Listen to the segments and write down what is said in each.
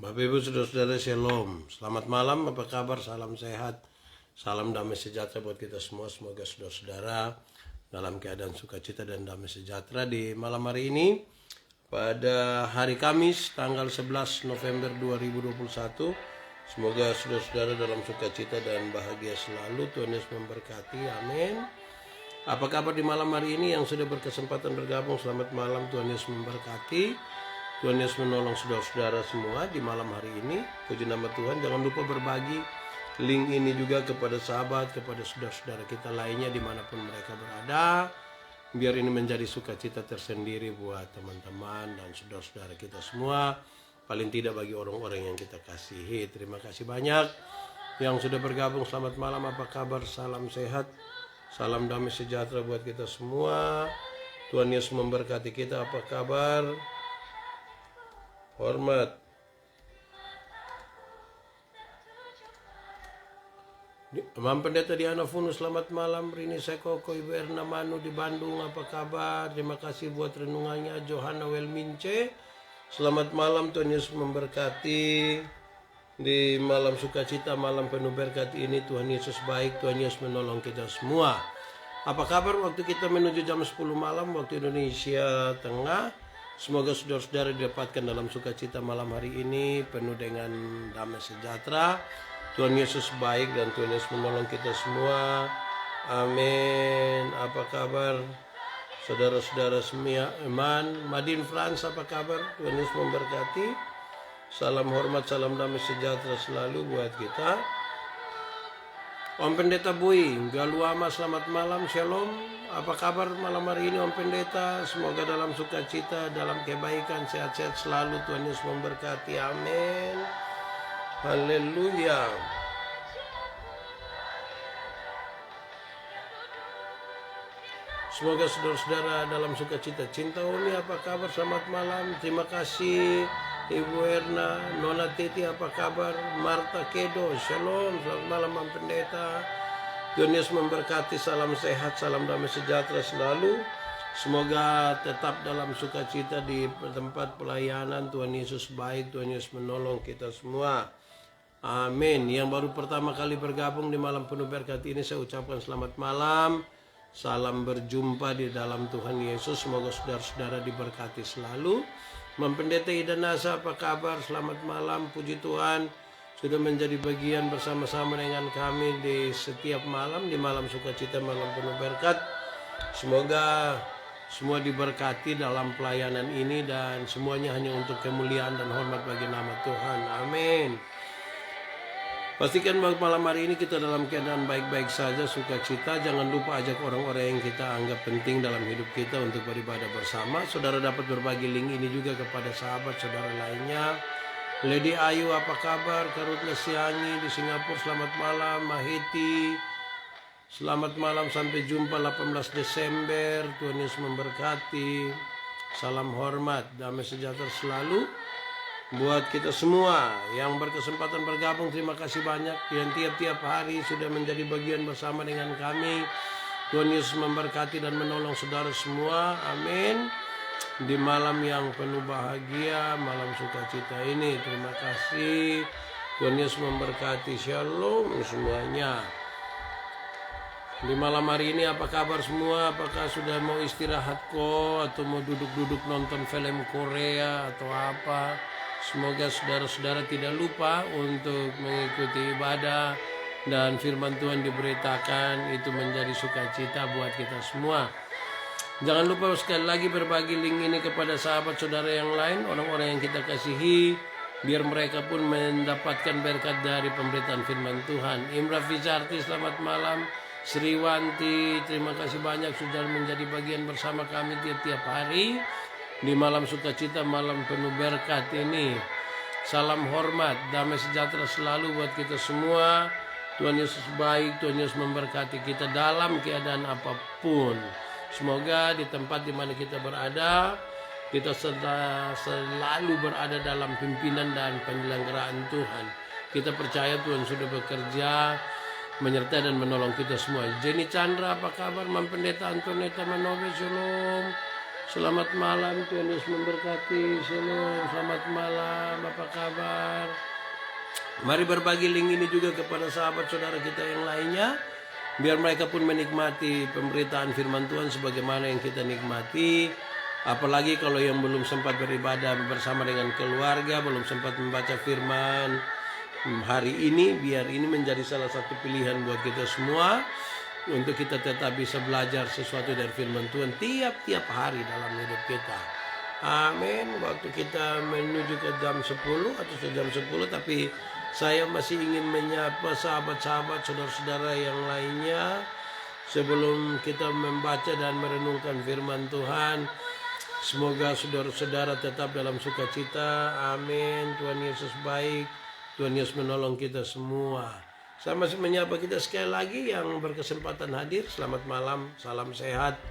Bapak Ibu Saudara-saudara Shalom. Selamat malam, apa kabar? Salam sehat, salam damai sejahtera buat kita semua. Semoga saudara-saudara dalam keadaan sukacita dan damai sejahtera di malam hari ini. Pada hari Kamis tanggal 11 November 2021. Semoga saudara-saudara dalam sukacita dan bahagia selalu. Tuhan Yesus memberkati, amin. Apa kabar di malam hari ini yang sudah berkesempatan bergabung? Selamat malam, Tuhan Yesus memberkati. Tuhan Yesus menolong saudara-saudara semua di malam hari ini. Puji nama Tuhan. Jangan lupa berbagi link ini juga kepada sahabat, kepada saudara-saudara kita lainnya dimanapun mereka berada. Biar ini menjadi sukacita tersendiri buat teman-teman dan saudara-saudara kita semua. Paling tidak bagi orang-orang yang kita kasihi. Terima kasih banyak yang sudah bergabung. Selamat malam, apa kabar? Salam sehat, salam damai sejahtera buat kita semua. Tuhan Yesus memberkati kita. Apa kabar? Hormat. Mam Pendeta Diana Funus, selamat malam. Rini Sekoko, Ibu Erna Manu di Bandung, apa kabar? Terima kasih buat renungannya. Johanna Welmince, selamat malam. Tuhan Yesus memberkati di malam sukacita, malam penuh berkat ini. Tuhan Yesus baik, Tuhan Yesus menolong kita semua. Apa kabar waktu kita menuju jam 10 malam waktu Indonesia Tengah? Semoga saudara-saudara didapatkan dalam sukacita malam hari ini penuh dengan damai sejahtera. Tuhan Yesus baik dan Tuhan Yesus menolong kita semua. Amin. Apa kabar saudara-saudara semua? Iman, Madin France, apa kabar? Tuhan Yesus memberkati. Salam hormat, salam damai sejahtera selalu buat kita. Om Pendeta Bui, Galuama, selamat malam, shalom. Apa kabar malam hari ini Om Pendeta? Semoga dalam sukacita, dalam kebaikan, sehat-sehat selalu. Tuhan Yesus memberkati, amin. Haleluya. Semoga saudara-saudara dalam sukacita. Cinta Umi, apa kabar? Selamat malam, terima kasih. Ibu Erna, Nona Titi, apa kabar? Marta Kedo, shalom, selamat malam Om Pendeta. Tuhan Yesus memberkati, salam sehat, salam damai sejahtera selalu. Semoga tetap dalam sukacita di tempat pelayanan. Tuhan Yesus baik, Tuhan Yesus menolong kita semua. Amin. Yang baru pertama kali bergabung di malam penuh berkat ini, saya ucapkan selamat malam. Salam berjumpa di dalam Tuhan Yesus. Semoga saudara-saudara diberkati selalu. Mempendeta Ida Nasa, apa kabar? Selamat malam, puji Tuhan sudah menjadi bagian bersama-sama dengan kami di setiap malam, di malam sukacita, malam penuh berkat. Semoga semua diberkati dalam pelayanan ini dan semuanya hanya untuk kemuliaan dan hormat bagi nama Tuhan. Amin. Pastikan bahwa malam hari ini kita dalam keadaan baik-baik saja, sukacita. Jangan lupa ajak orang-orang yang kita anggap penting dalam hidup kita untuk beribadah bersama. Saudara dapat berbagi link ini juga kepada sahabat saudara lainnya. Lady Ayu, apa kabar? Karut Lesiangi di Singapura, selamat malam. Mahiti, selamat malam, sampai jumpa 18 Desember. Tuhan Yesus memberkati. Salam hormat, damai sejahtera selalu buat kita semua yang berkesempatan bergabung. Terima kasih banyak yang tiap-tiap hari sudah menjadi bagian bersama dengan kami. Tuhan Yesus memberkati dan menolong saudara semua, amin. Di malam yang penuh bahagia, malam sukacita ini, terima kasih. Tuhan Yesus memberkati, shalom semuanya. Di malam hari ini apa kabar semua? Apakah sudah mau istirahat kok? Atau mau duduk-duduk nonton film Korea atau apa? Semoga saudara-saudara tidak lupa untuk mengikuti ibadah dan firman Tuhan diberitakan, itu menjadi sukacita buat kita semua. Jangan lupa sekali lagi berbagi link ini kepada sahabat saudara yang lain, orang-orang yang kita kasihi, biar mereka pun mendapatkan berkat dari pemberitaan firman Tuhan. Imra Fizarti, selamat malam. Sriwanti, terima kasih banyak sudah menjadi bagian bersama kami tiap-tiap hari di malam sukacita, malam penuh berkat ini. Salam hormat, damai sejahtera selalu buat kita semua. Tuhan Yesus baik, Tuhan Yesus memberkati kita dalam keadaan apapun. Semoga di tempat di mana kita berada, kita selalu berada dalam pimpinan dan penyelenggaraan Tuhan. Kita percaya Tuhan sudah bekerja menyertai dan menolong kita semua. Jenny Chandra, apa kabar? Mam Pendeta Antoneta Manobe, shalom. Selamat malam, Tuhan Yesus memberkati. Shalom, selamat malam. apa kabar? Mari berbagi link ini juga kepada sahabat saudara kita yang lainnya, biar mereka pun menikmati pemberitaan firman Tuhan sebagaimana yang kita nikmati. Apalagi kalau yang belum sempat beribadah bersama dengan keluarga, belum sempat membaca firman hari ini, biar ini menjadi salah satu pilihan buat kita semua untuk kita tetap bisa belajar sesuatu dari firman Tuhan tiap-tiap hari dalam hidup kita. Amin. Waktu kita menuju ke jam 10 atau jam 10, tapi saya masih ingin menyapa sahabat-sahabat, saudara-saudara yang lainnya sebelum kita membaca dan merenungkan firman Tuhan. Semoga saudara-saudara tetap dalam sukacita. Amin. Tuhan Yesus baik. Tuhan Yesus menolong kita semua. Saya masih menyapa kita sekali lagi yang berkesempatan hadir. Selamat malam, salam sehat,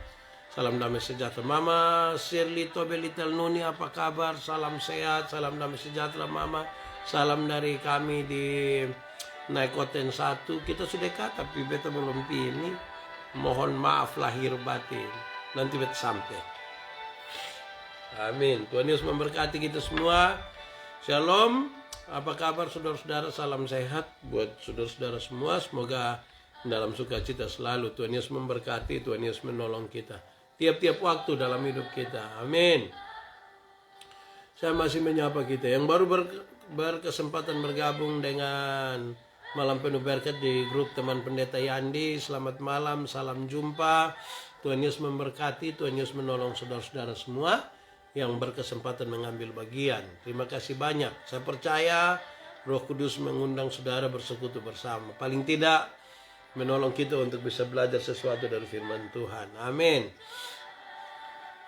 salam damai sejahtera. Mama Shirley Tobelitel Nuni, apa kabar? Salam sehat, salam damai sejahtera Mama. Salam dari kami di Naikoten 1. Kita sudah dekat tapi beta belum pilih. Mohon maaf lahir batin. Nanti beta sampai. Amin. Tuhan Yesus memberkati kita semua. Shalom. Apa kabar saudara-saudara? Salam sehat buat saudara-saudara semua. Semoga dalam sukacita selalu. Tuhan Yesus memberkati, Tuhan Yesus menolong kita tiap-tiap waktu dalam hidup kita. Amin. Saya masih menyapa kita yang baru berkesempatan bergabung dengan Malam Penuh Berkat di grup Teman Pendeta Yandi. Selamat malam, salam jumpa. Tuhan Yesus memberkati, Tuhan Yesus menolong saudara-saudara semua yang berkesempatan mengambil bagian. Terima kasih banyak. Saya percaya Roh Kudus mengundang saudara bersekutu bersama. Paling tidak menolong kita untuk bisa belajar sesuatu dari firman Tuhan. Amin.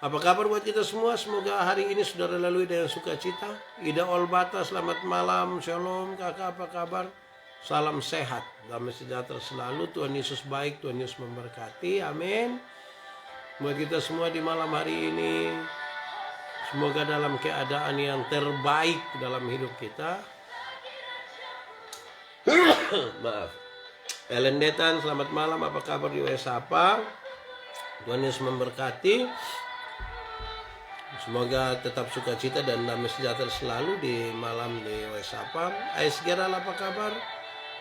Apa kabar buat kita semua? Semoga hari ini saudara lalui dengan sukacita. Ida Olbata, selamat malam. Shalom kakak, apa kabar? Salam sehat, damai sejahtera selalu. Tuhan Yesus baik, Tuhan Yesus memberkati. Amin. Buat kita semua di malam hari ini, semoga dalam keadaan yang terbaik dalam hidup kita. Maaf. Ellen Detan, selamat malam. Apa kabar di Wesapa? Tuhan Yesus memberkati. Semoga tetap sukacita dan damai sejahtera selalu di malam di Wesapa. Ais Geral, apa kabar?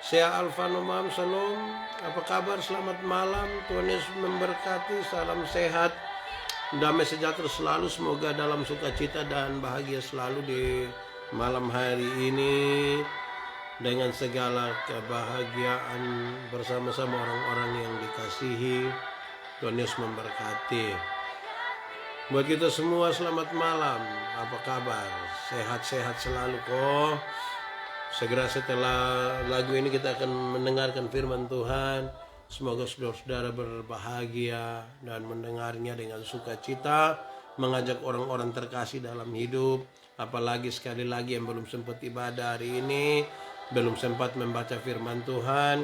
Saya Alvano Mam, Shalom. Apa kabar? Selamat malam. Tuhan Yesus memberkati. Salam sehat, damai sejahtera selalu, semoga dalam sukacita dan bahagia selalu di malam hari ini dengan segala kebahagiaan bersama-sama orang-orang yang dikasihi. Tuhan Yesus memberkati. Buat kita semua selamat malam. Apa kabar? Sehat-sehat selalu kok. Segera setelah lagu ini kita akan mendengarkan firman Tuhan. Semoga saudara-saudara berbahagia dan mendengarnya dengan sukacita, mengajak orang-orang terkasih dalam hidup. Apalagi sekali lagi yang belum sempat ibadah hari ini, belum sempat membaca firman Tuhan.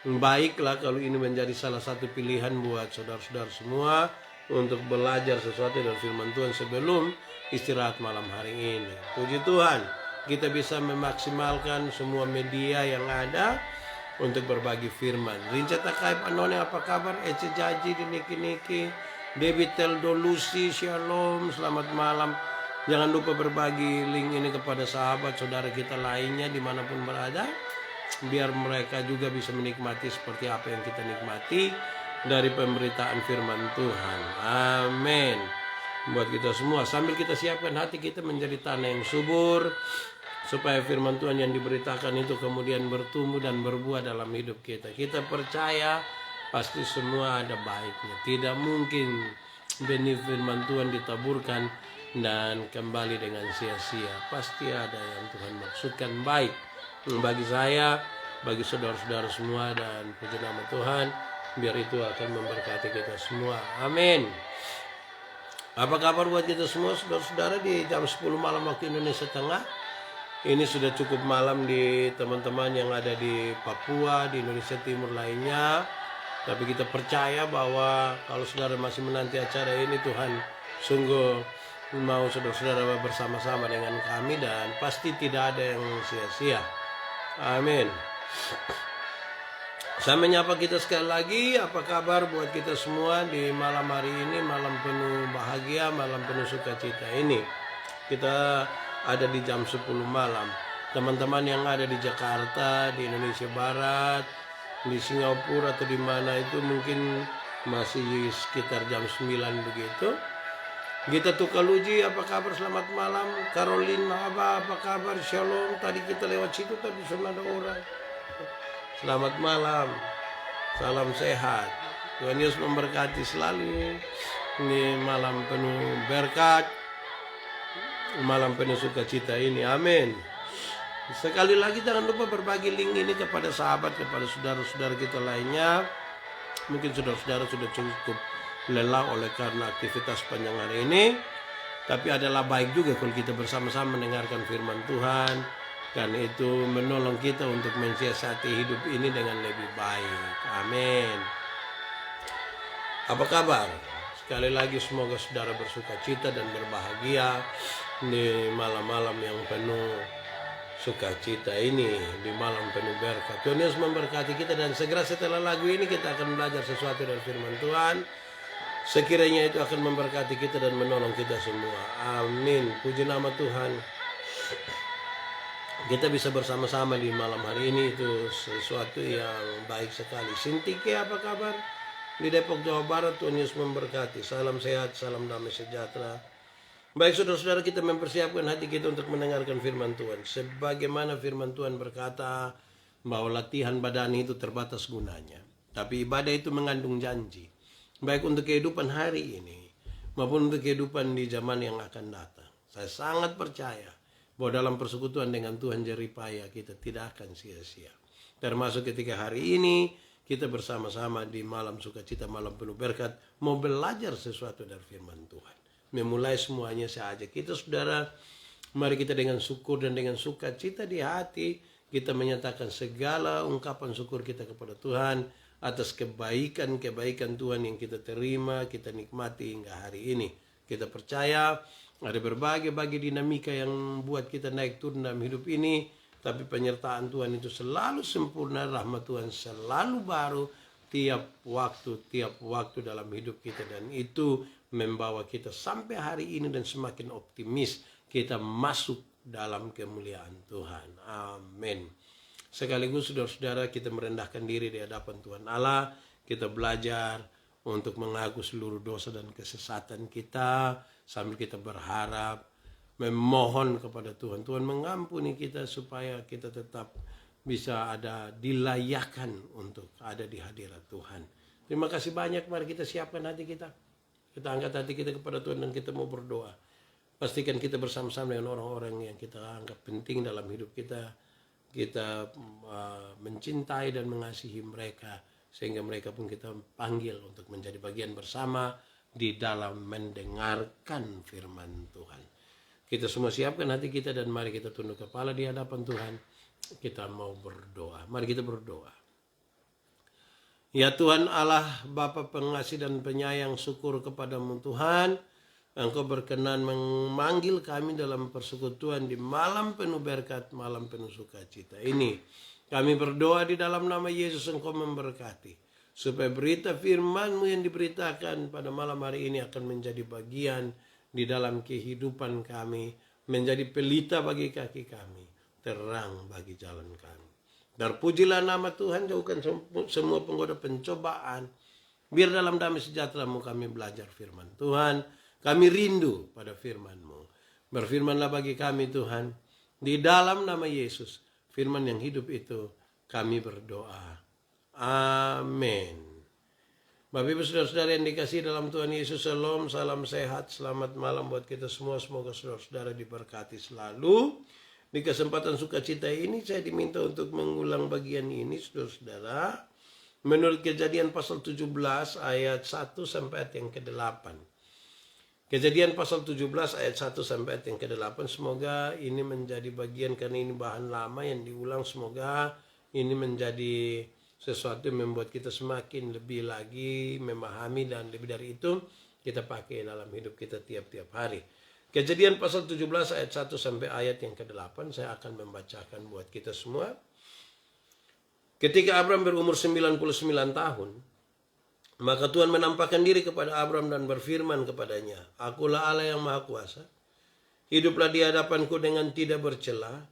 Baiklah kalau ini menjadi salah satu pilihan buat saudara-saudara semua untuk belajar sesuatu dari firman Tuhan sebelum istirahat malam hari ini. Puji Tuhan, kita bisa memaksimalkan semua media yang ada untuk berbagi firman. Rinceta Kaib Anone, apa kabar? Ece Jaji di Niki-Niki, Debbie Teldo Lucy, Shalom, selamat malam. Jangan lupa berbagi link ini kepada sahabat saudara kita lainnya dimanapun berada, biar mereka juga bisa menikmati seperti apa yang kita nikmati dari pemberitaan firman Tuhan. Amin. Buat kita semua, sambil kita siapkan hati kita menjadi tanah yang subur, supaya firman Tuhan yang diberitakan itu kemudian bertumbuh dan berbuah dalam hidup kita. Kita percaya pasti semua ada baiknya. Tidak mungkin benih firman Tuhan ditaburkan dan kembali dengan sia-sia. Pasti ada yang Tuhan maksudkan baik bagi saya, bagi saudara-saudara semua, dan puji nama Tuhan, biar itu akan memberkati kita semua. Amin. Apa kabar buat kita semua saudara-saudara di jam 10 malam waktu Indonesia Tengah? Ini sudah cukup malam di teman-teman yang ada di Papua, di Indonesia Timur lainnya. Tapi kita percaya bahwa kalau saudara masih menanti acara ini, Tuhan sungguh mau saudara-saudara bersama-sama dengan kami, dan pasti tidak ada yang sia-sia. Amin. Saya menyapa kita sekali lagi. Apa kabar buat kita semua di malam hari ini, malam penuh bahagia, malam penuh sukacita ini. Kita ada di jam 10 malam. Teman-teman yang ada di Jakarta, di Indonesia Barat, di Singapura atau di mana itu mungkin masih sekitar jam 9 begitu. Kita tuh Kaluji, apa kabar? Selamat malam. Caroline, apa kabar? Shalom. Tadi kita lewat situ tapi sudah ada orang. Selamat malam. Salam sehat. Tuhan Yesus memberkati selalu. Ini malam penuh berkat, malam penuh sukacita ini. Amin. Sekali lagi jangan lupa berbagi link ini kepada sahabat, kepada saudara-saudara kita lainnya. Mungkin saudara-saudara sudah cukup lelah oleh karena aktivitas panjang hari ini, tapi adalah baik juga kalau kita bersama-sama mendengarkan firman Tuhan, karena itu menolong kita untuk mensiasati hidup ini dengan lebih baik. Amin. Apa kabar? Sekali lagi semoga saudara bersukacita dan berbahagia di malam-malam yang penuh sukacita ini, di malam penuh berkat. Tuhan Yesus memberkati kita, dan segera setelah lagu ini kita akan belajar sesuatu dari firman Tuhan. Sekiranya itu akan memberkati kita dan menolong kita semua. Amin. Puji nama Tuhan. Kita bisa bersama-sama di malam hari ini, itu sesuatu yang baik sekali. Sintike, apa kabar? Di Depok, Jawa Barat, Tuhan Yesus memberkati. Salam sehat, salam damai sejahtera. Baik saudara-saudara, kita mempersiapkan hati kita untuk mendengarkan firman Tuhan. Sebagaimana firman Tuhan berkata bahwa latihan badan itu terbatas gunanya, tapi ibadah itu mengandung janji. Baik untuk kehidupan hari ini maupun untuk kehidupan di zaman yang akan datang. Saya sangat percaya bahwa dalam persekutuan dengan Tuhan jeripaya kita tidak akan sia-sia. Termasuk ketika hari ini kita bersama-sama di malam sukacita, malam penuh berkat, mau belajar sesuatu dari firman Tuhan. Memulai semuanya saya ajak kita saudara, mari kita dengan syukur dan dengan sukacita di hati, kita menyatakan segala ungkapan syukur kita kepada Tuhan atas kebaikan-kebaikan Tuhan yang kita terima, kita nikmati hingga hari ini. Kita percaya ada berbagai dinamika yang buat kita naik turun dalam hidup ini, tapi penyertaan Tuhan itu selalu sempurna, rahmat Tuhan selalu baru tiap waktu dalam hidup kita, dan itu membawa kita sampai hari ini dan semakin optimis kita masuk dalam kemuliaan Tuhan. Amin. Sekaligus saudara-saudara, kita merendahkan diri di hadapan Tuhan Allah. Kita belajar untuk mengaku seluruh dosa dan kesesatan kita, sambil kita berharap, memohon kepada Tuhan. Tuhan mengampuni kita supaya kita tetap bisa ada dilayakan untuk ada di hadirat Tuhan. Terima kasih banyak. Mari kita siapkan hati kita. Kita angkat hati kita kepada Tuhan dan kita mau berdoa. Pastikan kita bersama-sama dengan orang-orang yang kita anggap penting dalam hidup kita. Kita mencintai dan mengasihi mereka, sehingga mereka pun kita panggil untuk menjadi bagian bersama di dalam mendengarkan firman Tuhan. Kita semua siapkan hati kita dan mari kita tunduk kepala di hadapan Tuhan. Kita mau berdoa. Mari kita berdoa. Ya Tuhan Allah, Bapa pengasih dan penyayang, syukur kepadamu Tuhan. Engkau berkenan memanggil kami dalam persekutuan di malam penuh berkat, malam penuh sukacita ini. Kami berdoa di dalam nama Yesus, Engkau memberkati, supaya berita firman-Mu yang diberitakan pada malam hari ini akan menjadi bagian di dalam kehidupan kami, menjadi pelita bagi kaki kami, terang bagi jalan kami. Terpujilah nama Tuhan, jauhkan semua penggoda pencobaan. Biar dalam damai sejahtera-Mu kami belajar firman Tuhan. Kami rindu pada firman-Mu. Berfirmanlah bagi kami Tuhan. Di dalam nama Yesus, firman yang hidup itu, kami berdoa. Amin. Bapak Ibu saudara-saudara yang dikasihi dalam Tuhan Yesus, shalom, salam sehat, selamat malam buat kita semua. Semoga saudara-saudara diberkati selalu. Di kesempatan sukacita ini saya diminta untuk mengulang bagian ini saudara-saudara. Menurut Kejadian pasal 17 ayat 1 sampai ayat yang ke-8. Kejadian pasal 17 ayat 1 sampai ayat yang ke-8. Semoga ini menjadi bagian, karena ini bahan lama yang diulang. Semoga ini menjadi sesuatu yang membuat kita semakin lebih lagi memahami, dan lebih dari itu kita pakai dalam hidup kita tiap-tiap hari. Kejadian pasal 17 ayat 1 sampai ayat yang ke-8. Saya akan membacakan buat kita semua. Ketika Abram berumur 99 tahun, maka Tuhan menampakkan diri kepada Abram dan berfirman kepadanya, Akulah Allah yang Maha Kuasa, Hiduplah di hadapanku dengan tidak bercela.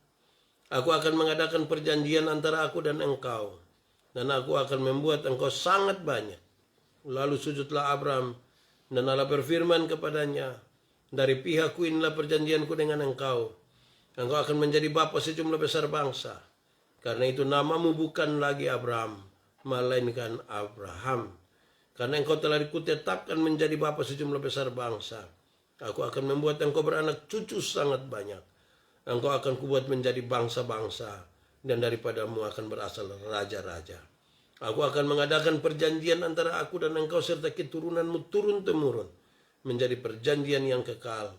Aku akan mengadakan perjanjian antara aku dan engkau, dan aku akan membuat engkau sangat banyak. Lalu sujudlah Abram, dan Allah berfirman kepadanya, dari pihakku inilah perjanjianku dengan engkau. Engkau akan menjadi bapa sejumlah besar bangsa. Karena itu namamu bukan lagi Abram, melainkan Abraham. Karena engkau telah kutetapkan menjadi bapa sejumlah besar bangsa. Aku akan membuat engkau beranak cucu sangat banyak. Engkau akan kubuat menjadi bangsa-bangsa, dan daripadamu akan berasal raja-raja. Aku akan mengadakan perjanjian antara aku dan engkau serta keturunanmu turun-temurun, menjadi perjanjian yang kekal,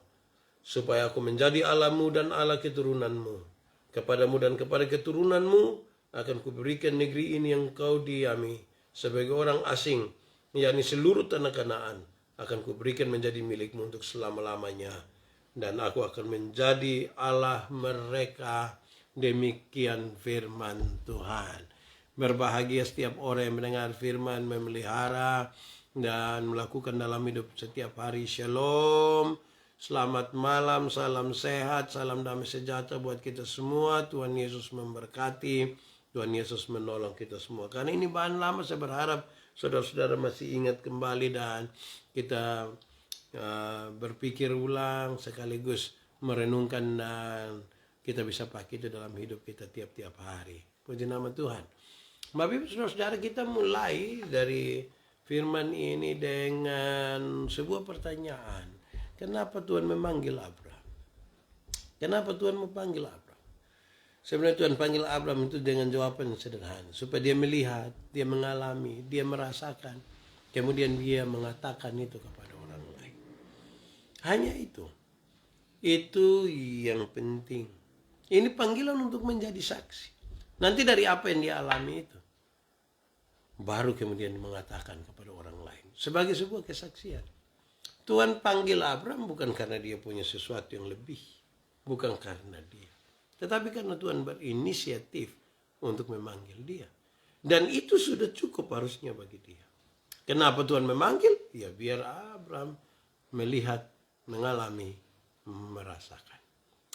supaya aku menjadi Allahmu dan Allah keturunanmu. Kepadamu dan kepada keturunanmu akan kuberikan negeri ini yang kau diami sebagai orang asing, yakni seluruh tanah Kanaan akan kuberikan menjadi milikmu untuk selama-lamanya, dan aku akan menjadi Allah mereka. Demikian firman Tuhan. Berbahagia setiap orang yang mendengar firman, memelihara dan melakukan dalam hidup setiap hari. Shalom. Selamat malam, salam sehat, salam damai sejahtera buat kita semua. Tuhan Yesus memberkati, Tuhan Yesus menolong kita semua. Karena ini bahan lama, saya berharap saudara-saudara masih ingat kembali dan kita berpikir ulang sekaligus merenungkan, dan kita bisa pakai itu dalam hidup kita tiap-tiap hari. Puji nama Tuhan. Bapak Ibu saudara-saudara, kita mulai dari firman ini dengan sebuah pertanyaan. Kenapa Tuhan memanggil Abraham? Kenapa Tuhan memanggil Abraham? Sebenarnya Tuhan panggil Abraham itu dengan jawaban yang sederhana. Supaya dia melihat, dia mengalami, dia merasakan. Kemudian dia mengatakan itu kepada orang lain. Hanya itu. Itu yang penting. Ini panggilan untuk menjadi saksi. Nanti dari apa yang dia alami itu, baru kemudian mengatakan kepada orang lain. Sebagai sebuah kesaksian. Tuhan panggil Abraham bukan karena dia punya sesuatu yang lebih. Bukan karena dia. Tetapi karena Tuhan berinisiatif untuk memanggil dia. Dan itu sudah cukup harusnya bagi dia. Kenapa Tuhan memanggil? Ya biar Abraham melihat, mengalami, merasakan.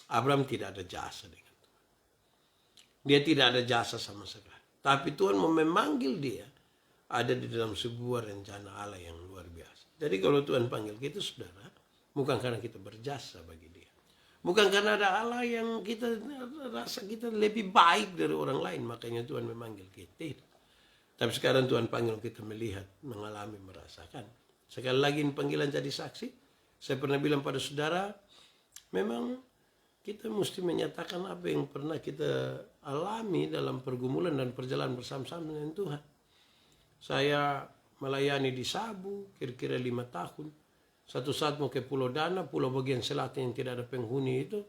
Abraham tidak ada jasa dengan Tuhan. Dia tidak ada jasa sama sekali. Tapi Tuhan mau memanggil dia ada di dalam sebuah rencana Allah yang luar biasa. Jadi kalau Tuhan panggil kita, saudara, bukan karena kita berjasa bagi dia. Bukan karena ada Allah yang kita rasa kita lebih baik dari orang lain, makanya Tuhan memanggil kita. Tapi sekarang Tuhan panggil kita melihat, mengalami, merasakan. Sekali lagi ini panggilan jadi saksi. Saya pernah bilang pada saudara, memang kita mesti menyatakan apa yang pernah kita alami dalam pergumulan dan perjalanan bersama-sama dengan Tuhan. Saya melayani di Sabu kira-kira 5 tahun. Satu saat mau ke Pulau Dana, pulau bagian selatan yang tidak ada penghuni itu.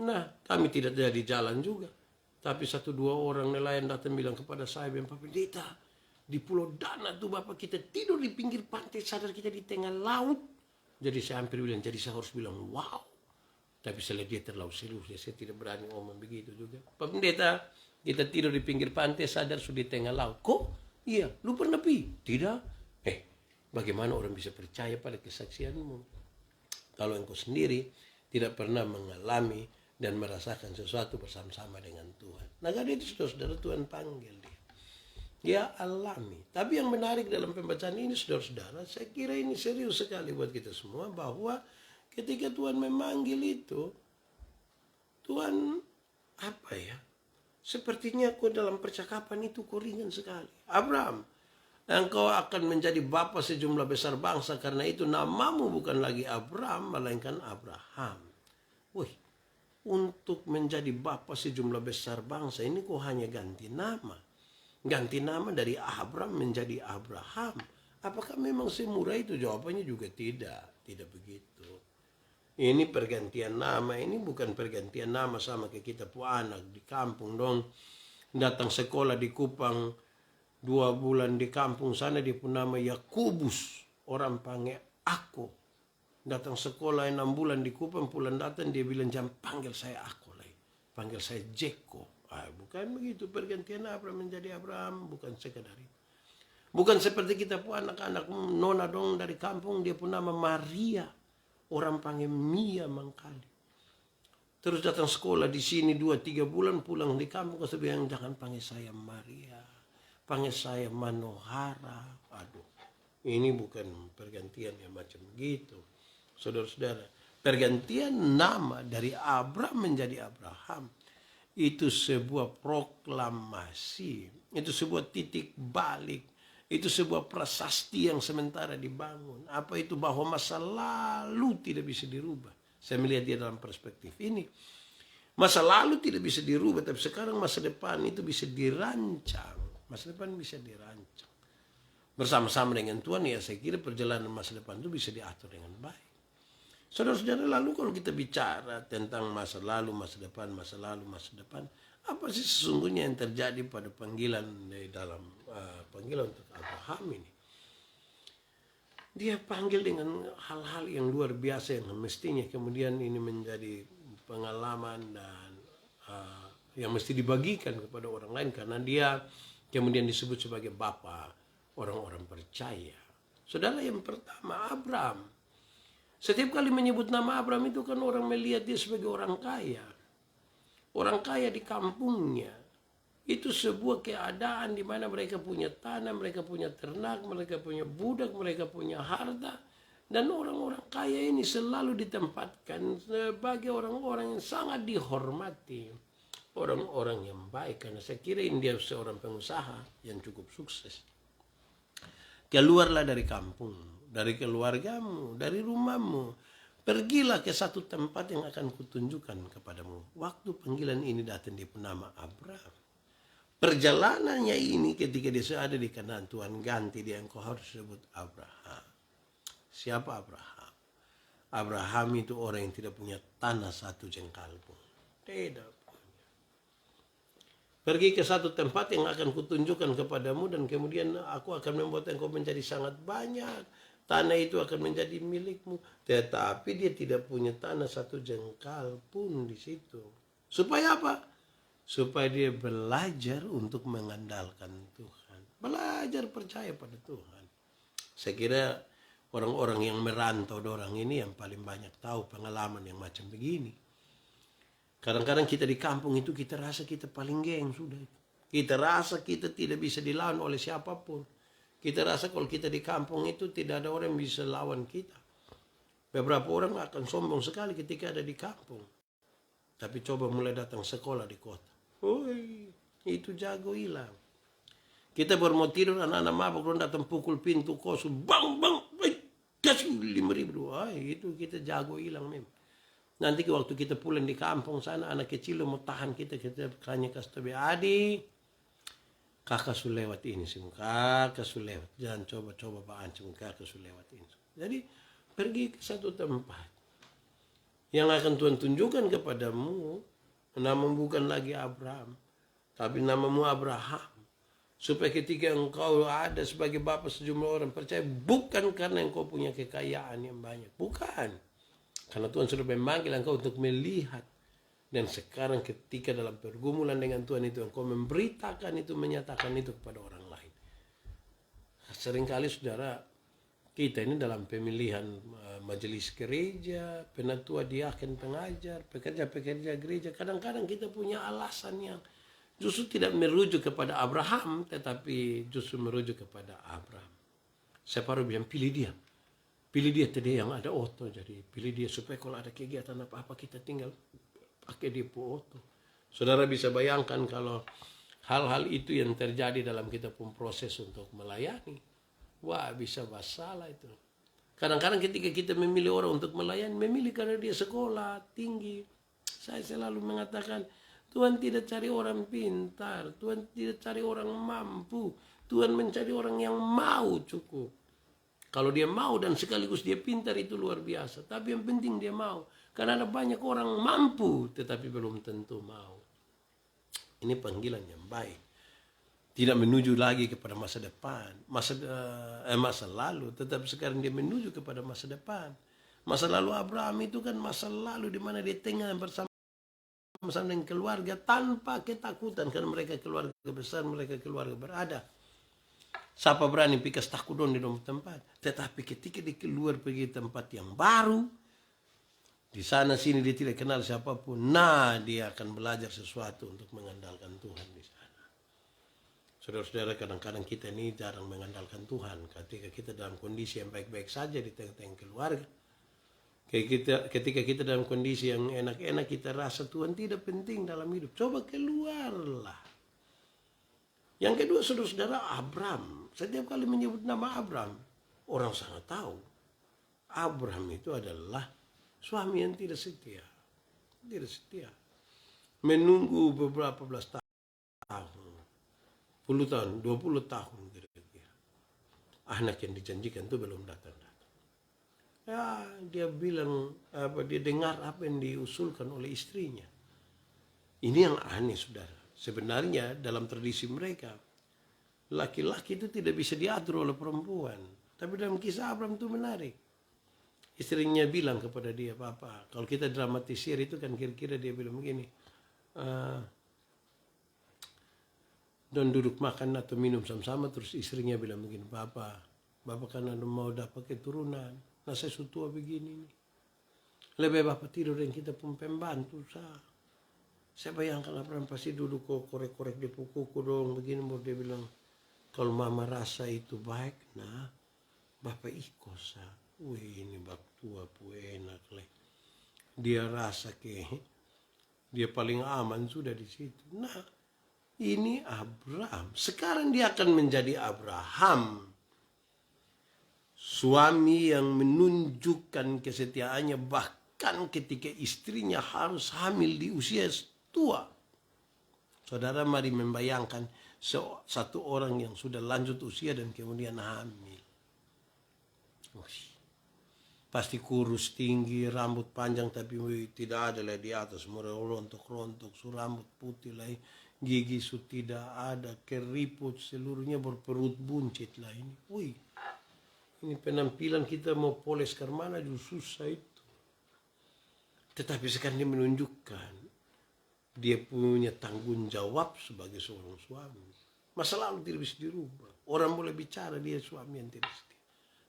Nah, kami tidak jadi jalan juga. Tapi 1-2 orang nelayan datang bilang kepada saya, Pak Pendeta, di Pulau Dana tuh Bapak kita tidur di pinggir pantai, sadar kita di tengah laut. Jadi saya hampir bilang, jadi saya harus bilang, wow. Tapi saya lihat dia terlalu serius, saya tidak berani ngomong begitu juga. Pak Pendeta, kita tidur di pinggir pantai, sadar sudah di tengah laut. Kok? Iya, lu pernah pi? Tidak. Bagaimana orang bisa percaya pada kesaksianmu kalau engkau sendiri tidak pernah mengalami dan merasakan sesuatu bersama-sama dengan Tuhan? Nah, karena itu saudara-saudara, Tuhan panggil dia. Dia alami. Tapi yang menarik dalam pembacaan ini, saudara-saudara, saya kira ini serius sekali buat kita semua, bahwa ketika Tuhan memanggil itu, Tuhan apa ya? Sepertinya kau dalam percakapan itu kau ringan sekali. Abraham, engkau akan menjadi bapa sejumlah besar bangsa, karena itu namamu bukan lagi Abraham, melainkan Abraham. Wih, untuk menjadi bapa sejumlah besar bangsa ini kau hanya ganti nama. Ganti nama dari Abraham menjadi Abraham. Apakah memang semurah itu? Jawabannya juga tidak. Tidak begitu. Ini pergantian nama, ini bukan pergantian nama sama kayak kita pu anak di kampung dong. Datang sekolah di Kupang, 2 bulan di kampung sana dia pun nama Yakubus. Orang panggil aku. Datang sekolah 6 bulan di Kupang, pulang datang dia bilang jangan panggil saya aku lagi. Panggil saya Jeko. Bukan begitu, pergantian Abraham menjadi Abraham, bukan sekadar itu. Bukan seperti kita pun anak-anak nona dong dari kampung, dia pun nama Maria. Orang panggil Mia mangkali. Terus datang sekolah di sini 2-3 bulan, pulang di kampung. Kau bilang jangan panggil saya Maria, panggil saya Manohara. Aduh, ini bukan pergantian yang macam begitu. Saudara-saudara, pergantian nama dari Abraham menjadi Abraham itu sebuah proklamasi, itu sebuah titik balik, itu sebuah prasasti yang sementara dibangun. Apa itu? Bahwa masa lalu tidak bisa dirubah. Saya melihat dia dalam perspektif ini. Masa lalu tidak bisa dirubah, tapi sekarang masa depan itu bisa dirancang. Masa depan bisa dirancang. Bersama-sama dengan Tuhan, ya saya kira perjalanan masa depan itu bisa diatur dengan baik. Saudara-saudara, lalu kalau kita bicara tentang masa lalu, masa depan, masa lalu, masa depan, apa sih sesungguhnya yang terjadi pada panggilan dalam panggilan untuk Abraham ini? Dia panggil dengan hal-hal yang luar biasa yang mestinya kemudian ini menjadi pengalaman dan yang mesti dibagikan kepada orang lain, karena dia kemudian disebut sebagai bapa orang-orang percaya. Saudara, yang pertama Abraham. Setiap kali menyebut nama Abraham itu kan orang melihat dia sebagai orang kaya. Orang kaya di kampungnya. Itu sebuah keadaan di mana mereka punya tanah, mereka punya ternak, mereka punya budak, mereka punya harta. Dan orang-orang kaya ini selalu ditempatkan sebagai orang-orang yang sangat dihormati. Orang-orang yang baik, karena saya kira ini dia seorang pengusaha yang cukup sukses. Keluarlah dari kampung, dari keluargamu, dari rumahmu. Pergilah ke satu tempat yang akan kutunjukkan kepadamu. Waktu panggilan ini datang di nama Abraham. Perjalanannya ini ketika dia ada di kanan Tuhan ganti dia, engkau harus sebut Abraham. Siapa Abraham? Abraham itu orang yang tidak punya tanah satu jengkal pun. Tidak punya. Pergi ke satu tempat yang akan kutunjukkan kepadamu dan kemudian aku akan membuat engkau menjadi sangat banyak. Tanah itu akan menjadi milikmu. Tetapi dia tidak punya tanah satu jengkal pun di situ. Supaya apa? Supaya dia belajar untuk mengandalkan Tuhan. Belajar percaya pada Tuhan. Saya kira orang-orang yang merantau orang ini yang paling banyak tahu pengalaman yang macam begini. Kadang-kadang kita di kampung itu kita rasa kita paling geng sudah. Kita rasa kita tidak bisa dilawan oleh siapapun. Kita rasa kalau kita di kampung itu tidak ada orang yang bisa lawan kita. Beberapa orang akan sombong sekali ketika ada di kampung. Tapi coba mulai datang sekolah di kota. Woi, itu jago hilang. Kita baru mau tidur, anak-anak mabuk, orang datang pukul pintu kos, bang, kasih 5.000. Itu kita jago hilang memang. Nanti waktu kita pulang di kampung sana, anak kecil mau tahan kita hanya kasih tahu, adik, kakak sudah lewat ini sih, kakak sudah lewat. Jangan coba-coba Pak Ancung, kakak sudah lewat ini. Jadi pergi ke satu tempat yang akan Tuhan tunjukkan kepadamu. Namamu bukan lagi Abraham, tapi namamu Abraham. Supaya ketika engkau ada sebagai bapa sejumlah orang percaya, bukan karena engkau punya kekayaan yang banyak. Bukan. Karena Tuhan sudah memanggil engkau untuk melihat. Dan sekarang ketika dalam pergumulan dengan Tuhan itu, engkau memberitakan itu, menyatakan itu kepada orang lain. Seringkali saudara, kita ini dalam pemilihan majelis gereja, penatua diaken pengajar, pekerja-pekerja gereja, kadang-kadang kita punya alasan yang justru tidak merujuk kepada Abraham, tetapi justru merujuk kepada Abraham. Saya baru bilang pilih dia tadi yang ada oto, jadi pilih dia supaya kalau ada kegiatan apa-apa kita tinggal pakai dia oto. Saudara bisa bayangkan kalau hal-hal itu yang terjadi dalam kita pun proses untuk melayani. Wah, bisa masalah itu. Kadang-kadang ketika kita memilih orang untuk melayani, memilih karena dia sekolah tinggi. Saya selalu mengatakan, Tuhan tidak cari orang pintar, Tuhan tidak cari orang mampu, Tuhan mencari orang yang mau cukup. Kalau dia mau dan sekaligus dia pintar itu luar biasa. Tapi yang penting dia mau. Karena ada banyak orang mampu tetapi belum tentu mau. Ini panggilan yang baik. Tidak menuju lagi kepada masa depan, masa lalu, tetapi sekarang dia menuju kepada masa depan. Masa lalu Abraham itu kan masa lalu di mana dia tengah bersama dengan keluarga tanpa ketakutan, karena mereka keluarga besar, mereka keluarga berada. Siapa berani pikas takudon di dalam tempat? Tetapi ketika dia keluar pergi tempat yang baru, Di sana sini dia tidak kenal siapapun. Nah, dia akan belajar sesuatu untuk mengandalkan Tuhan di sana. Saudara-saudara, kadang-kadang kita ini jarang mengandalkan Tuhan. Ketika kita dalam kondisi yang baik-baik saja di tengah-tengah keluarga. Ketika kita dalam kondisi yang enak-enak, kita rasa Tuhan tidak penting dalam hidup. Coba keluarlah. Yang kedua, saudara-saudara, Abraham. Setiap kali menyebut nama Abraham, orang sangat tahu. Abraham itu adalah suami yang tidak setia. Tidak setia. Menunggu beberapa belas tahun. 10 tahun, 20 tahun kira-kira. Anak yang dijanjikan itu belum datang. Ya, dia bilang, dia dengar apa yang diusulkan oleh istrinya. Ini yang aneh, saudara. Sebenarnya dalam tradisi mereka, laki-laki itu tidak bisa diatur oleh perempuan. Tapi dalam kisah Abraham itu menarik. Istrinya bilang kepada dia, Papa, kalau kita dramatisir itu kan kira-kira dia bilang begini, dan duduk makan atau minum sama-sama, terus istrinya bilang begini, Bapak kan mau dapat keturunan, nah saya sudah tua begini nih. Lebih Bapak tidur dan kita pun pembantu saya bayangkan Abraham pasti duduk kok korek-korek di pukuku dong begini, baru dia bilang, kalau mama rasa itu baik, nah Bapak ikut wih ini bab tua pu enak leh. Dia rasa dia paling aman sudah di situ. Nah, ini Abraham. Sekarang dia akan menjadi Abraham. Suami yang menunjukkan kesetiaannya bahkan ketika istrinya harus hamil di usia tua. Saudara, mari membayangkan satu orang yang sudah lanjut usia dan kemudian hamil. Pasti kurus, tinggi, rambut panjang tapi tidak ada lah di atas, merontok-rontok, rambut putih lah, gigi tidak ada, keriput seluruhnya berperut buncit lah ini. Wih, ini penampilan kita mau poles ke mana juga susah itu. Tetapi sekarang dia menunjukkan dia punya tanggung jawab sebagai seorang suami. Masa lalu tidak bisa dirubah. Orang boleh bicara dia suami yang tidak setia.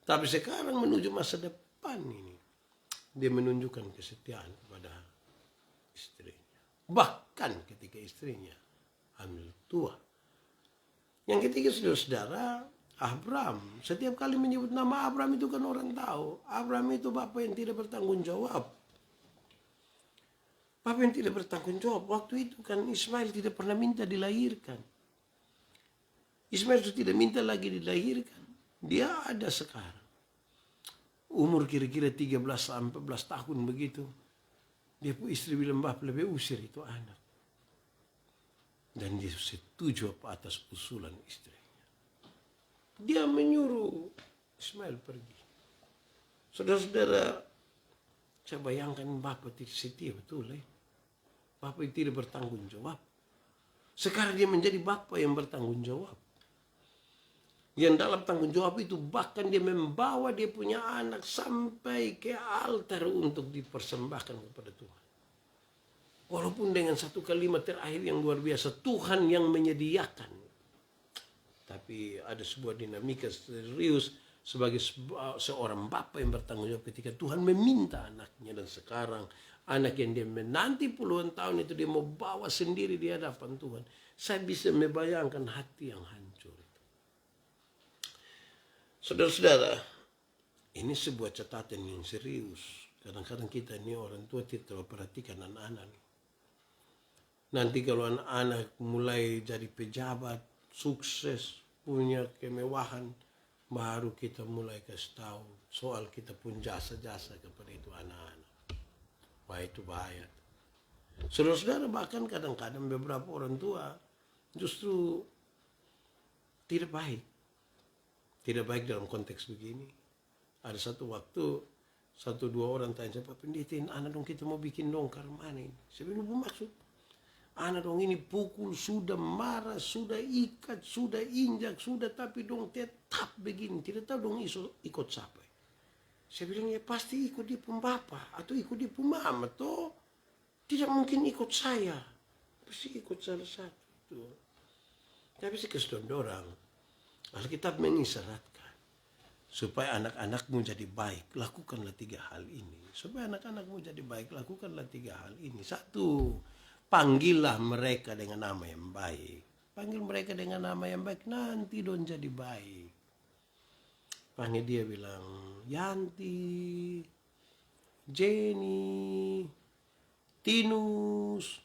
Tapi sekarang menuju masa depan ini, dia menunjukkan kesetiaan kepada istrinya. Bahkan ketika istrinya hamil tua. Yang ketiga, saudara-saudara, Abraham. Setiap kali menyebut nama Abraham itu kan orang tahu. Abraham itu bapak yang tidak bertanggung jawab. Bapak yang tidak bertanggung jawab. Waktu itu kan Ismail tidak pernah minta dilahirkan. Ismail itu tidak minta lagi dilahirkan. Dia ada sekarang. Umur kira-kira 13-14 tahun begitu. Dia pun istri bilang, Bapak lebih usir itu anak. Dan dia setuju atas usulan istrinya. Dia menyuruh Ismail pergi. Saudara-saudara, saya bayangkan Bapak tidak setia betul. Bapak tidak bertanggung jawab. Sekarang dia menjadi Bapak yang bertanggung jawab. Yang dalam tanggung jawab itu bahkan dia membawa dia punya anak sampai ke altar untuk dipersembahkan kepada Tuhan. Walaupun dengan satu kalimat terakhir yang luar biasa, Tuhan yang menyediakan. Tapi ada sebuah dinamika serius sebagai seorang bapak yang bertanggung jawab ketika Tuhan meminta anaknya. Dan sekarang anak yang dia menanti puluhan tahun itu dia mau bawa sendiri di hadapan Tuhan. Saya bisa membayangkan hati yang hancur. Saudara-saudara, ini sebuah catatan yang serius. Kadang-kadang kita ini orang tua tidak terlalu perhatikan anak-anak. Nanti kalau anak-anak mulai jadi pejabat, sukses, punya kemewahan, baru kita mulai kasih tahu soal kita pun jasa-jasa kepada itu anak-anak. Wah, itu bahaya. Saudara-saudara, bahkan kadang-kadang beberapa orang tua justru tidak baik. Tidak baik dalam konteks begini. Ada satu waktu, 1-2 orang tanya saya, Pak Pendeta, anak dong kita mau bikin dongkar mana ini? Saya bilang, bermaksud, anak dong ini pukul, sudah marah, sudah ikat, sudah injak, sudah, tapi dong tetap begini. Tidak tahu dong ikut siapa. Saya bilang, ya pasti ikut dia pun bapak, atau ikut dia pun mama, toh. Tidak mungkin ikut saya. Pasti ikut salah satu. Tapi saya kasih orang. Alkitab mengisyaratkan supaya anak-anakmu jadi baik, lakukanlah 3 hal ini. Supaya anak-anakmu jadi baik, lakukanlah 3 hal ini. 1, panggillah mereka dengan nama yang baik. Panggil mereka dengan nama yang baik, nanti dong jadi baik. Panggil dia bilang, Yanti, Jenny, Tinus.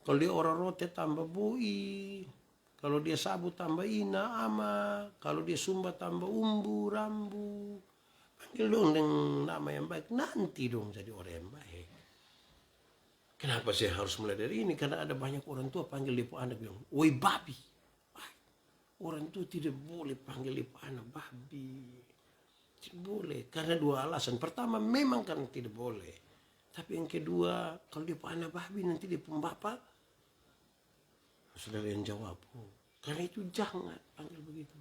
Kalau dia orang rote tambah Bui. Kalau dia Sabu tambah Ina, Ama. Kalau dia Sumba tambah Umbu, Rambu. Panggil dong dengan nama yang baik. Nanti dong jadi orang yang baik. Kenapa saya harus mulai dari ini? Karena ada banyak orang tua panggil dia anak bilang, woi babi. Orang tua tidak boleh panggil dia anak babi. Tidak boleh. Karena 2 alasan. Pertama, memang kan tidak boleh. Tapi yang kedua, kalau dia anak babi nanti dia pembapa. Saudara yang jawab, karena itu jangan panggil begitu.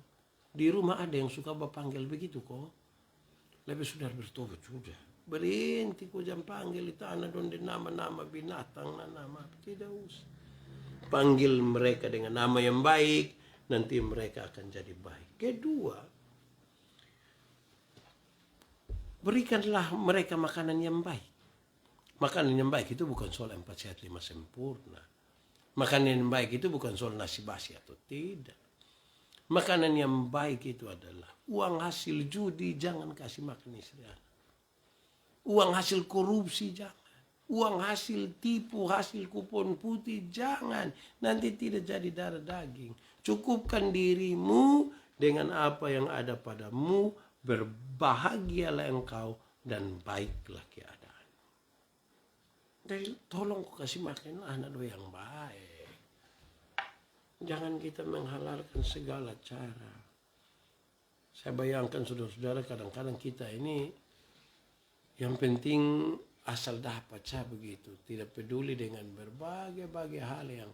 Di rumah ada yang suka panggil begitu kok. Lebih sudah bertobat sudah. Berhenti kok jam panggil itu anak don di nama-nama binatang, nama tidak usah. Panggil mereka dengan nama yang baik, nanti mereka akan jadi baik. Kedua, berikanlah mereka makanan yang baik. Makanan yang baik itu bukan soal 4 sehat 5 sempurna. Makanan yang baik itu bukan soal nasi basi atau tidak. Makanan yang baik itu adalah uang hasil judi jangan kasih makan istri anak. Uang hasil korupsi jangan. Uang hasil tipu, hasil kupon putih jangan. Nanti tidak jadi darah daging. Cukupkan dirimu dengan apa yang ada padamu. Berbahagialah engkau dan baiklah keadaan. Jadi tolong kau kasih makan anak lo yang baik. Jangan kita menghalalkan segala cara. Saya bayangkan saudara-saudara kadang-kadang kita ini yang penting asal dapat saya begitu. Tidak peduli dengan berbagai hal yang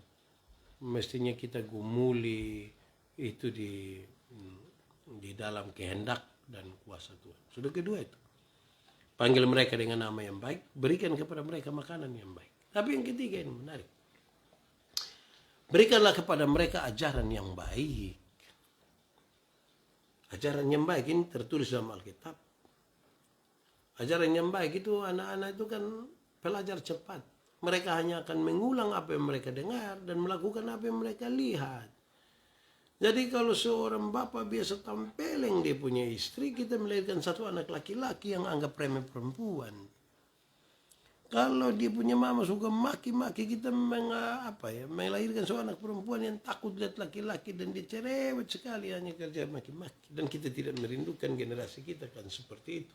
mestinya kita gumuli itu di dalam kehendak dan kuasa Tuhan. Sudah kedua itu. Panggil mereka dengan nama yang baik, berikan kepada mereka makanan yang baik. Tapi yang ketiga ini menarik. Berikanlah kepada mereka ajaran yang baik. Ajaran yang baik ini tertulis dalam Alkitab. Ajaran yang baik itu anak-anak itu kan pelajar cepat. Mereka hanya akan mengulang apa yang mereka dengar dan melakukan apa yang mereka lihat. Jadi kalau seorang bapak biasa tampeleng dia punya istri, kita melahirkan satu anak laki-laki yang anggap remeh perempuan. Kalau dia punya mama suka maki-maki, kita melahirkan seorang anak perempuan yang takut lihat laki-laki dan dia cerewet sekali hanya kerja maki-maki. Dan kita tidak merindukan generasi kita kan seperti itu.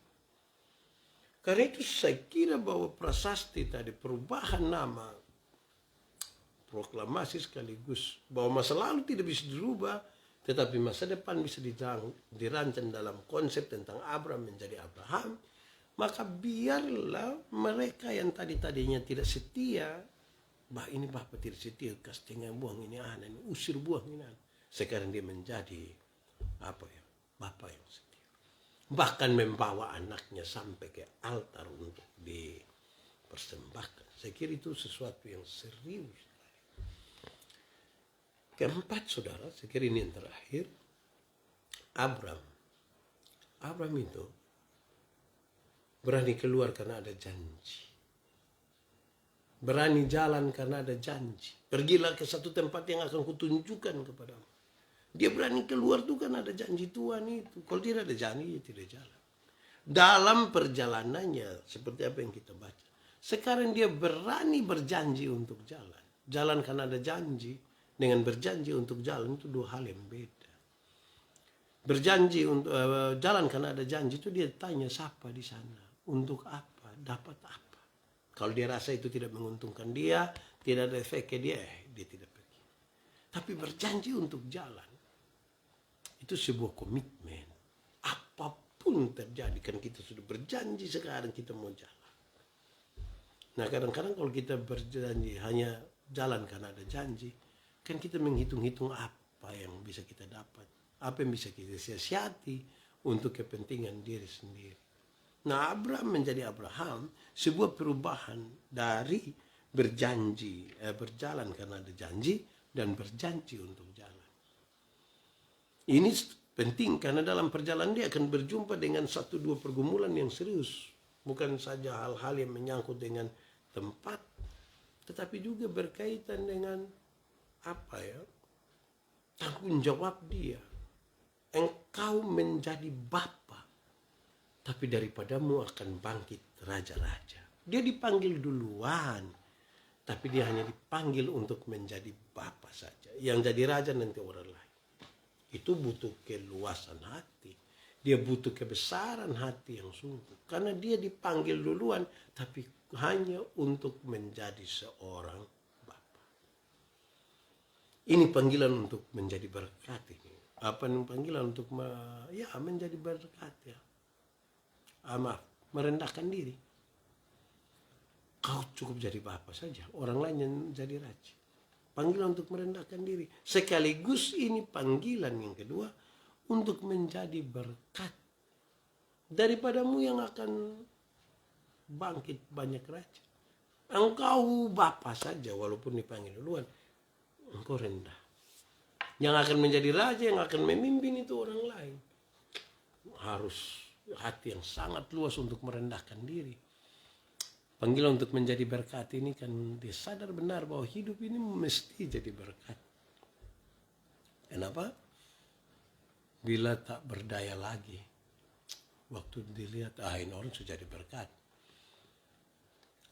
Karena itu saya kira bahwa prasasti tadi perubahan nama, proklamasi sekaligus bahwa masa lalu tidak bisa dirubah, tetapi masa depan bisa dirancang dalam konsep tentang Abraham menjadi Abraham. Maka biarlah mereka yang tadinya tidak setia, ini bapak tidak setia, kasih buang ini anak, ini usir buang ini anak. Sekarang dia menjadi bapak yang setia. Bahkan membawa anaknya sampai ke altar untuk dipersembahkan. Saya kira itu sesuatu yang serius. Keempat saudara, saya kira ini yang terakhir. Abraham itu berani keluar karena ada janji. Berani jalan karena ada janji. Pergilah ke satu tempat yang akan kutunjukkan kepadamu. Dia berani keluar tuh kan ada janji Tuhan itu. Kalau tidak ada janji, dia tidak jalan. Dalam perjalanannya, seperti apa yang kita baca. Sekarang dia berani berjanji untuk jalan. Jalan karena ada janji. Dengan berjanji untuk jalan itu 2 hal yang beda. Berjanji untuk jalan karena ada janji itu dia tanya siapa di sana. Untuk apa? Dapat apa? Kalau dia rasa itu tidak menguntungkan dia, tidak ada efeknya dia tidak pergi. Tapi berjanji untuk jalan. Itu sebuah komitmen. Apapun terjadi, kan kita sudah berjanji sekarang kita mau jalan. Nah kadang-kadang kalau kita berjanji hanya jalan karena ada janji, kan kita menghitung-hitung apa yang bisa kita dapat. Apa yang bisa kita siasati untuk kepentingan diri sendiri. Nah Abraham menjadi Abraham, sebuah perubahan dari berjalan karena ada janji dan berjanji untuk jalan. Ini penting karena dalam perjalanan dia akan berjumpa dengan satu dua pergumulan yang serius. Bukan saja hal-hal yang menyangkut dengan tempat, tetapi juga berkaitan dengan tanggung jawab dia. Engkau menjadi bapa, tapi daripadamu akan bangkit raja-raja. Dia dipanggil duluan, tapi dia hanya dipanggil untuk menjadi bapa saja. Yang jadi raja nanti orang lain. Itu butuh keluasan hati. Dia butuh kebesaran hati yang sungguh. Karena dia dipanggil duluan, tapi hanya untuk menjadi seorang bapa. Ini panggilan untuk menjadi berkat ini. Apa yang panggilan untuk menjadi berkat ya. Merendahkan diri. Kau cukup jadi bapa saja. Orang lain yang jadi raja. Panggilan untuk merendahkan diri. Sekaligus ini panggilan yang kedua untuk menjadi berkat. Daripadamu yang akan bangkit banyak raja. Engkau bapa saja walaupun dipanggil duluan. Engkau rendah. Yang akan menjadi raja, yang akan memimpin itu orang lain. Harus hati yang sangat luas untuk merendahkan diri. Panggilan untuk menjadi berkat ini kan dia sadar benar bahwa hidup ini mesti jadi berkat. Kenapa? Bila tak berdaya lagi. Waktu dilihat, ini orang sudah jadi berkat.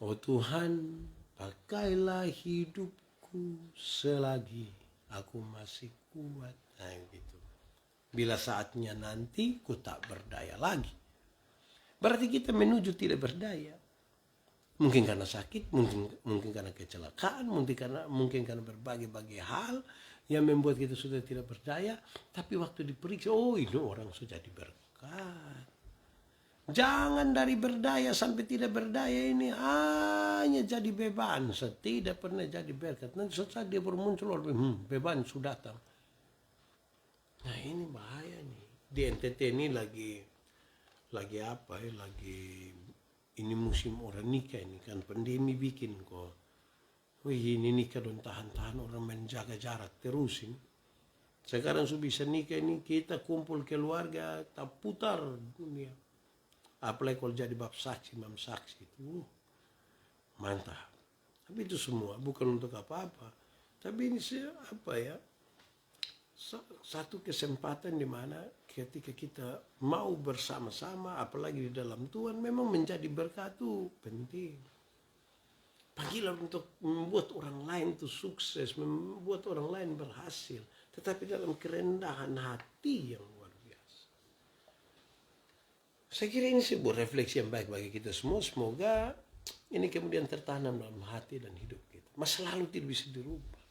Oh Tuhan, pakailah hidupku selagi aku masih kuat. Gitu. Bila saatnya nanti ku tak berdaya lagi. Berarti kita menuju tidak berdaya. Mungkin karena sakit, mungkin karena kecelakaan, mungkin karena berbagai-bagai hal yang membuat kita sudah tidak berdaya. Tapi waktu diperiksa, ini orang sudah jadi berkat. Jangan dari berdaya sampai tidak berdaya ini hanya jadi beban. Tidak pernah jadi berkat. Nanti saat dia bermuncul, beban sudah datang. Nah ini bahaya nih. Di NTT ini lagi ini musim orang nikah ini kan pandemi bikin kok. Ini nikah dan tahan-tahan orang menjaga jarak terus ini. Sekarang sudah bisa nikah ini kita kumpul keluarga tak putar dunia. Apalagi kalau jadi bab saksi, mam saksi itu mantap. Tapi itu semua bukan untuk apa-apa. Tapi ini satu kesempatan di mana ketika kita mau bersama-sama, apalagi di dalam Tuhan, memang menjadi berkat itu penting. Panggilan untuk membuat orang lain itu sukses, membuat orang lain berhasil, tetapi dalam kerendahan hati yang luar biasa. Saya kira ini sebuah refleksi yang baik bagi kita semua. Semoga ini kemudian tertanam dalam hati dan hidup kita. Masa lalu tidak bisa dirubah.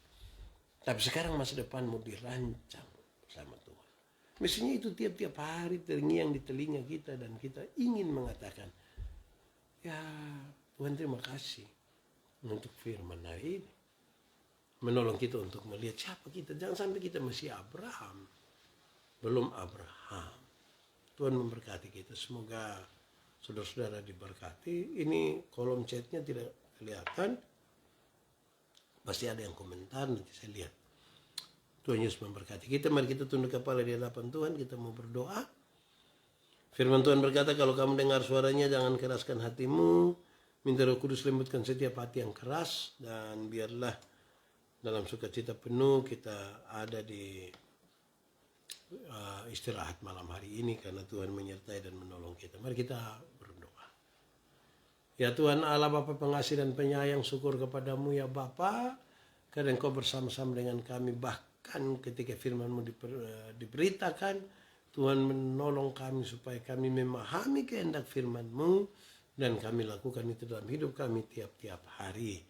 Tapi sekarang masa depan mau dirancang bersama Tuhan. Mestinya itu tiap-tiap hari terngiang di telinga kita dan kita ingin mengatakan, ya Tuhan terima kasih untuk firman hari ini. Menolong kita untuk melihat siapa kita. Jangan sampai kita masih Abraham. Belum Abraham. Tuhan memberkati kita. Semoga saudara-saudara diberkati. Ini kolom chatnya tidak kelihatan. Pasti ada yang komentar, nanti saya lihat. Tuhan Yesus memberkati kita. Mari kita tunduk kepala di hadapan Tuhan. Kita mau berdoa. Firman Tuhan berkata, kalau kamu dengar suaranya, jangan keraskan hatimu. Minta Roh Kudus lembutkan setiap hati yang keras. Dan biarlah dalam sukacita penuh kita ada di istirahat malam hari ini. Karena Tuhan menyertai dan menolong kita. Mari kita berdoa. Ya Tuhan Allah Bapa pengasih dan penyayang, syukur kepadamu ya Bapa, karena Engkau bersama-sama dengan kami bahkan ketika firman-Mu diberitakan, Tuhan menolong kami supaya kami memahami kehendak firman-Mu dan kami lakukan itu dalam hidup kami tiap-tiap hari.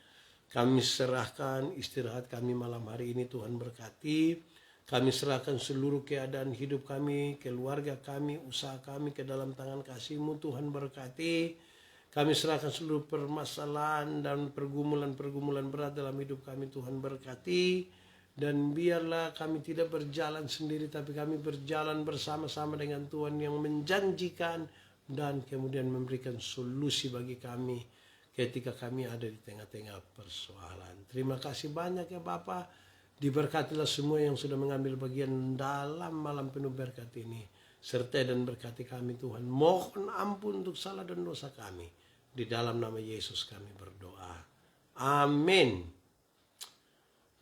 Kami serahkan istirahat kami malam hari ini, Tuhan berkati. Kami serahkan seluruh keadaan hidup kami, keluarga kami, usaha kami ke dalam tangan kasih-Mu, Tuhan berkati. Kami serahkan seluruh permasalahan dan pergumulan-pergumulan berat dalam hidup kami, Tuhan berkati. Dan biarlah kami tidak berjalan sendiri, tapi kami berjalan bersama-sama dengan Tuhan yang menjanjikan dan kemudian memberikan solusi bagi kami ketika kami ada di tengah-tengah persoalan. Terima kasih banyak ya Bapa. Diberkatilah semua yang sudah mengambil bagian dalam malam penuh berkat ini. Sertai dan berkati kami Tuhan. Mohon ampun untuk salah dan dosa kami. Di dalam nama Yesus kami berdoa. Amin.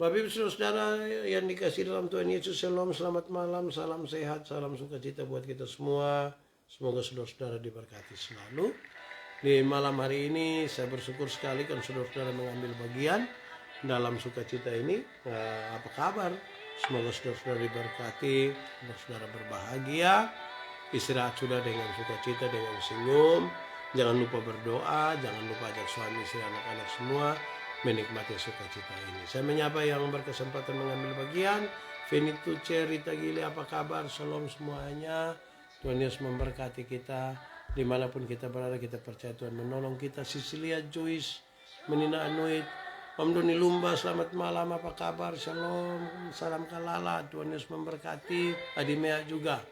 Bapak Ibu Saudara yang dikasih dalam Tuhan Yesus, Shalom, selamat malam, salam sehat, salam sukacita buat kita semua. Semoga saudara-saudara diberkati selalu. Di malam hari ini saya bersyukur sekali kan saudara-saudara mengambil bagian dalam sukacita ini. Apa kabar? Semoga saudara-saudara diberkati, saudara berbahagia, istirahat sudah dengan sukacita, dengan senyum. Jangan lupa berdoa, jangan lupa ajak suami, istri, anak-anak semua menikmati sukacita ini. Saya menyapa yang berkesempatan mengambil bagian. Venitu Cerita Gili, apa kabar? Shalom semuanya. Tuhan Yesus memberkati kita. Dimanapun kita berada, kita percaya Tuhan menolong kita. Sisilia Joyce, Menina Anuit, Om Doni Lumba, selamat malam, apa kabar? Shalom, salam kalala. Tuhan Yesus memberkati. Adimea juga.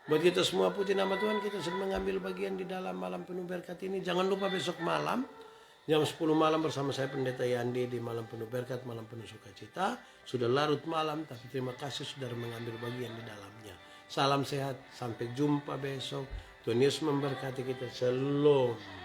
Buat kita semua, puji nama Tuhan, kita sedang mengambil bagian di dalam malam penuh berkat ini. Jangan lupa besok malam jam 10 malam bersama saya Pendeta Yandi di malam penuh berkat, malam penuh sukacita. Sudah larut malam, tapi terima kasih sudah mengambil bagian di dalamnya. Salam sehat, sampai jumpa besok. Tuhan Yesus memberkati kita. Shalom.